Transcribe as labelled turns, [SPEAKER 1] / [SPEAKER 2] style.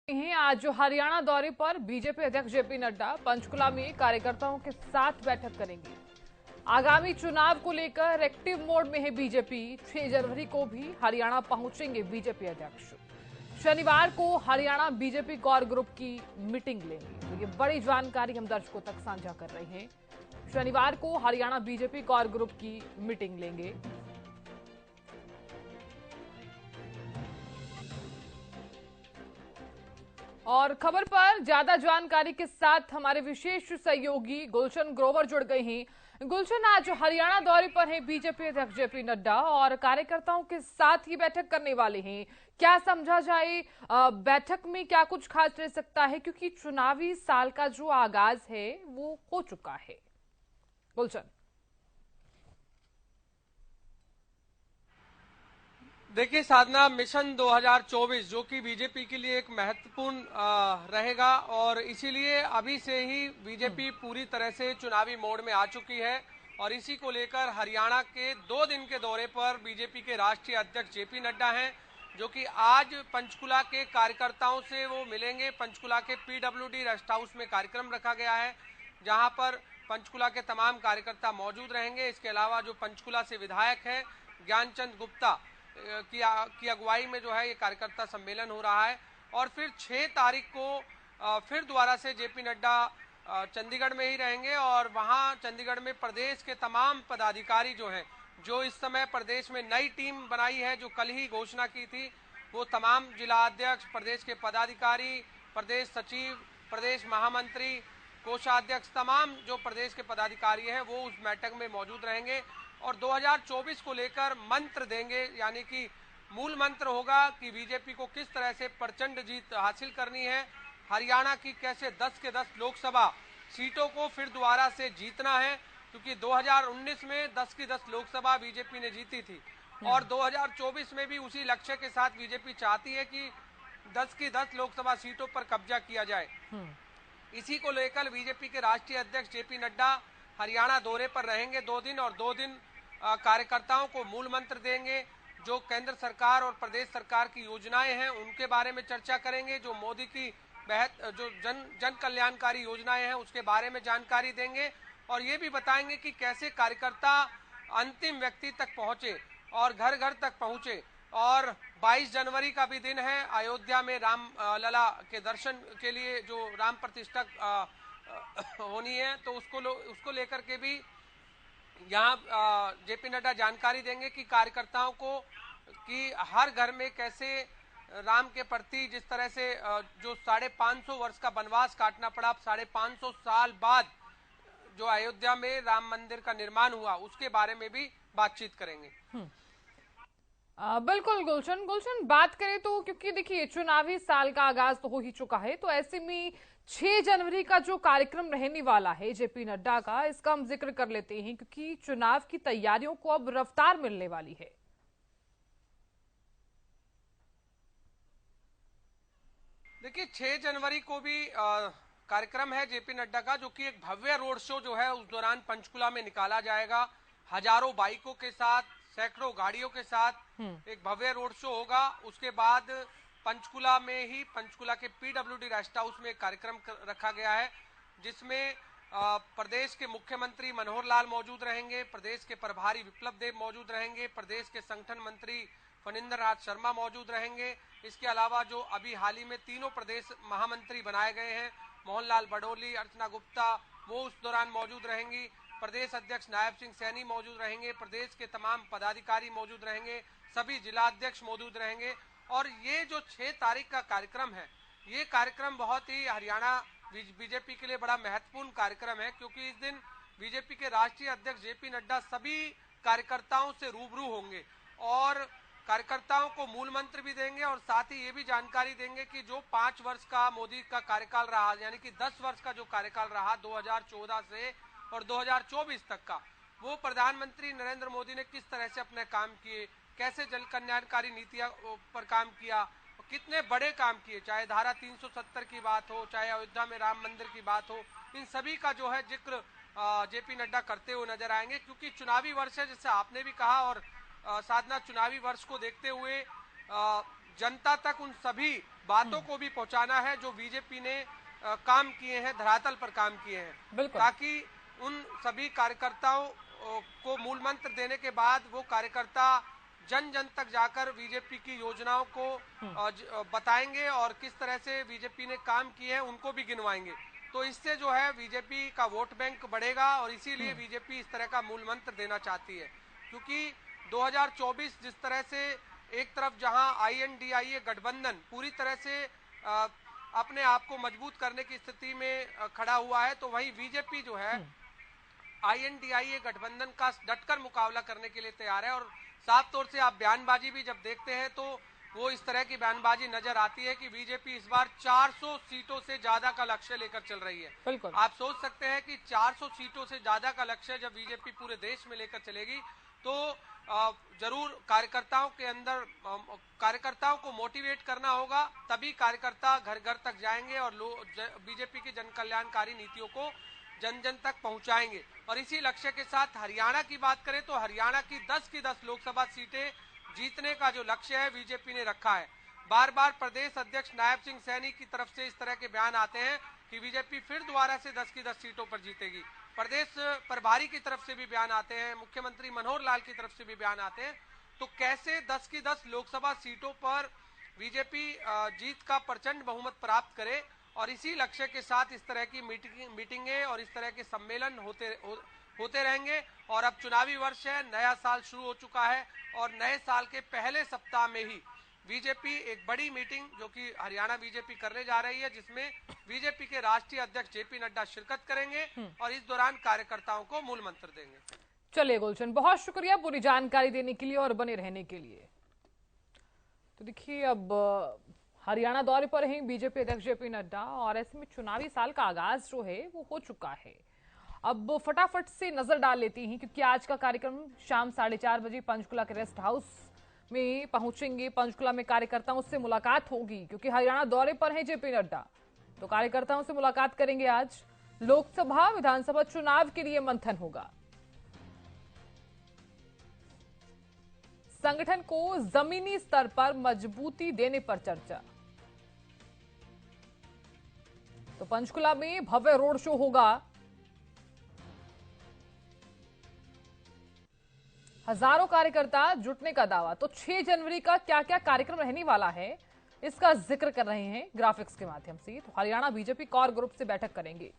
[SPEAKER 1] आज हरियाणा दौरे पर बीजेपी अध्यक्ष जेपी नड्डा पंचकुला में कार्यकर्ताओं के साथ बैठक करेंगे। आगामी चुनाव को लेकर एक्टिव मोड में है बीजेपी। 6 जनवरी को भी हरियाणा पहुंचेंगे बीजेपी अध्यक्ष। शनिवार को हरियाणा बीजेपी कोर ग्रुप की मीटिंग लेंगे। तो ये बड़ी जानकारी हम दर्शकों तक साझा कर रहे हैं। शनिवार को हरियाणा बीजेपी कोर ग्रुप की मीटिंग लेंगे। और खबर पर ज्यादा जानकारी के साथ हमारे विशेष सहयोगी गुलशन ग्रोवर जुड़ गए हैं। गुलशन, आज हरियाणा दौरे पर है बीजेपी अध्यक्ष जेपी नड्डा और कार्यकर्ताओं के साथ ही बैठक करने वाले हैं। क्या समझा जाए, बैठक में क्या कुछ खास रह सकता है, क्योंकि चुनावी साल का जो आगाज है वो हो चुका है। गुलशन।
[SPEAKER 2] देखिए साधना, मिशन 2024 जो कि बीजेपी के लिए एक महत्वपूर्ण रहेगा और इसीलिए अभी से ही बीजेपी पूरी तरह से चुनावी मोड में आ चुकी है और इसी को लेकर हरियाणा के 2 दिन के दौरे पर बीजेपी के राष्ट्रीय अध्यक्ष जेपी नड्डा हैं, जो कि आज पंचकुला के कार्यकर्ताओं से वो मिलेंगे। पंचकुला के पीडब्ल्यूडी रेस्ट हाउस में कार्यक्रम रखा गया है, जहां पर पंचकुला के तमाम कार्यकर्ता मौजूद रहेंगे। इसके अलावा जो पंचकुला से विधायक हैं ज्ञानचंद गुप्ता की अगुवाई में जो है ये कार्यकर्ता सम्मेलन हो रहा है और फिर 6 तारीख को फिर दोबारा से जेपी नड्डा चंडीगढ़ में ही रहेंगे और वहां चंडीगढ़ में प्रदेश के तमाम पदाधिकारी जो हैं, जो इस समय प्रदेश में नई टीम बनाई है, जो कल ही घोषणा की थी, वो तमाम जिला अध्यक्ष, प्रदेश के पदाधिकारी, प्रदेश सचिव, प्रदेश महामंत्री, कोषाध्यक्ष, तमाम जो प्रदेश के पदाधिकारी हैं वो उस बैठक में मौजूद रहेंगे और 2024 को लेकर मंत्र देंगे। यानी कि मूल मंत्र होगा कि बीजेपी को किस तरह से प्रचंड जीत हासिल करनी है, हरियाणा की कैसे 10 के 10 लोकसभा सीटों को फिर दोबारा से जीतना है, क्योंकि 2019 में 10 की 10 लोकसभा बीजेपी ने जीती थी और 2024 में भी उसी लक्ष्य के साथ बीजेपी चाहती है कि 10 की 10 लोकसभा सीटों पर कब्जा किया जाए। इसी को लेकर बीजेपी के राष्ट्रीय अध्यक्ष जेपी नड्डा हरियाणा दौरे पर रहेंगे 2 दिन और 2 दिन कार्यकर्ताओं को मूल मंत्र देंगे। जो केंद्र सरकार और प्रदेश सरकार की योजनाएं हैं उनके बारे में चर्चा करेंगे, जो मोदी की जो जन कल्याणकारी योजनाएं हैं उसके बारे में जानकारी देंगे और ये भी बताएंगे कि कैसे कार्यकर्ता अंतिम व्यक्ति तक पहुंचे और घर घर तक पहुंचे। और 22 जनवरी का भी दिन है, अयोध्या में राम लला के दर्शन के लिए जो राम प्रतिष्ठा होनी है, तो उसको लेकर के भी यहाँ जेपी नड्डा जानकारी देंगे कि कार्यकर्ताओं को कि हर घर में कैसे राम के प्रति जिस तरह से जो 550 वर्ष का वनवास काटना पड़ा, 550 साल बाद जो अयोध्या में राम मंदिर का निर्माण हुआ उसके बारे में भी बातचीत करेंगे।
[SPEAKER 1] बिल्कुल गुलशन, बात करें तो क्योंकि देखिए चुनावी साल का आगाज तो हो ही चुका है, तो ऐसे में 6 जनवरी का जो कार्यक्रम रहने वाला है जेपी नड्डा का, इसका हम जिक्र कर लेते हैं क्योंकि चुनाव की तैयारियों को अब रफ्तार मिलने वाली है।
[SPEAKER 2] देखिए 6 जनवरी को भी कार्यक्रम है जेपी नड्डा का, जो कि एक भव्य रोड शो जो है उस दौरान पंचकुला में निकाला जाएगा। हजारों बाइकों के साथ, सैकड़ों गाड़ियों के साथ एक भव्य रोड शो होगा। उसके बाद पंचकुला में ही पंचकुला के पीडब्ल्यूडी रेस्ट हाउस में कार्यक्रम रखा गया है, जिसमें प्रदेश के मुख्यमंत्री मनोहर लाल मौजूद रहेंगे, प्रदेश के प्रभारी विप्लव देव मौजूद रहेंगे, प्रदेश के संगठन मंत्री फणिंद्र नाथ शर्मा मौजूद रहेंगे। इसके अलावा जो अभी हाल ही में 3 प्रदेश महामंत्री बनाए गए हैं, मोहनलाल बडोली, अर्चना गुप्ता, वो उस दौरान मौजूद रहेंगी। प्रदेश अध्यक्ष नायब सिंह सैनी मौजूद रहेंगे, प्रदेश के तमाम पदाधिकारी मौजूद रहेंगे, सभी जिला अध्यक्ष मौजूद रहेंगे और ये जो 6 तारीख का कार्यक्रम है, ये कार्यक्रम बहुत ही हरियाणा बीजेपी के लिए बड़ा महत्वपूर्ण कार्यक्रम है, क्योंकि इस दिन बीजेपी के राष्ट्रीय अध्यक्ष जेपी नड्डा सभी कार्यकर्ताओं से रूबरू होंगे और कार्यकर्ताओं को मूल मंत्र भी देंगे और साथ ही ये भी जानकारी देंगे कि जो 5 वर्ष का मोदी का कार्यकाल रहा, यानी कि 10 वर्ष का जो कार्यकाल रहा 2014 से और 2024 तक का, वो प्रधानमंत्री नरेंद्र मोदी ने किस तरह से अपने काम किए, कैसे जन कल्याणकारी नीतियां पर काम किया, कितने बड़े काम किए, चाहे धारा 370 की बात हो, चाहे अयोध्या में राम मंदिर की बात हो, इन सभी का जो है जिक्र जेपी नड्डा करते हुए नजर आएंगे। क्योंकि चुनावी वर्ष है, जैसे आपने भी कहा, और साधना, चुनावी वर्ष को देखते हुए जनता तक उन सभी बातों को भी पहुंचाना है जो बीजेपी ने काम किए हैं, धरातल पर काम किए हैं, ताकि उन सभी कार्यकर्ताओं को मूल मंत्र देने के बाद वो कार्यकर्ता जन जन तक जाकर बीजेपी की योजनाओं को बताएंगे और किस तरह से बीजेपी ने काम किए हैं उनको भी गिनवाएंगे। तो इससे जो है बीजेपी का वोट बैंक बढ़ेगा और इसीलिए बीजेपी इस तरह का मूल मंत्र देना चाहती है, क्योंकि 2024 जिस तरह से एक तरफ जहां INDIA गठबंधन पूरी तरह से अपने आप को मजबूत करने की स्थिति में खड़ा हुआ है, तो वहीं बीजेपी जो है INDIA गठबंधन का डटकर मुकाबला करने के लिए तैयार है। और साफ तौर से आप बयानबाजी भी जब देखते हैं तो वो इस तरह की बयानबाजी नजर आती है कि बीजेपी इस बार 400 सीटों से ज्यादा का लक्ष्य लेकर चल रही है। आप सोच सकते हैं कि 400 सीटों से ज्यादा का लक्ष्य जब बीजेपी पूरे देश में लेकर चलेगी तो जरूर कार्यकर्ताओं के अंदर कार्यकर्ताओं को मोटिवेट करना होगा, तभी कार्यकर्ता घर घर तक जाएंगे और बीजेपी की जन कल्याणकारी नीतियों को जन जन तक पहुंचाएंगे। और इसी लक्ष्य के साथ हरियाणा की बात करें तो हरियाणा की 10 की 10 लोकसभा सीटें जीतने का जो लक्ष्य है बीजेपी ने रखा है। बार बार प्रदेश अध्यक्ष नायब सिंह सैनी की तरफ से इस तरह के बयान आते हैं कि बीजेपी फिर दोबारा से 10 की 10 सीटों पर जीतेगी। प्रदेश प्रभारी की तरफ से भी बयान आते हैं, मुख्यमंत्री मनोहर लाल की तरफ से भी बयान आते हैं। तो कैसे 10 की 10 लोकसभा सीटों पर बीजेपी जीत का प्रचंड बहुमत प्राप्त करे, और इसी लक्ष्य के साथ इस तरह की मीटिंगें और इस तरह के सम्मेलन होते रहेंगे। और अब चुनावी वर्ष है, नया साल शुरू हो चुका है और नए साल के पहले सप्ताह में ही बीजेपी एक बड़ी मीटिंग जो कि हरियाणा बीजेपी करने जा रही है, जिसमें बीजेपी के राष्ट्रीय अध्यक्ष JP नड्डा शिरकत करेंगे और इस दौरान कार्यकर्ताओं को मूल मंत्र देंगे।
[SPEAKER 1] चलिए गुलशन, बहुत शुक्रिया पूरी जानकारी देने के लिए और बने रहने के लिए। तो देखिए, अब हरियाणा दौरे पर हैं बीजेपी अध्यक्ष JP नड्डा और ऐसे में चुनावी साल का आगाज जो है वो हो चुका है। अब फटाफट से नजर डाल लेती हैं, क्योंकि आज का कार्यक्रम शाम 4:30 बजे पंचकुला के रेस्ट हाउस में पहुंचेंगे। पंचकुला में कार्यकर्ताओं से मुलाकात होगी, क्योंकि हरियाणा दौरे पर हैं JP नड्डा, तो कार्यकर्ताओं से मुलाकात करेंगे। आज लोकसभा विधानसभा चुनाव के लिए मंथन होगा। संगठन को जमीनी स्तर पर मजबूती देने पर चर्चा। तो पंचकुला में भव्य रोड शो होगा। हजारों कार्यकर्ता जुटने का दावा। तो 6 जनवरी का क्या क्या कार्यक्रम रहने वाला है, इसका जिक्र कर रहे हैं ग्राफिक्स के माध्यम से। तो हरियाणा बीजेपी कोर ग्रुप से बैठक करेंगे।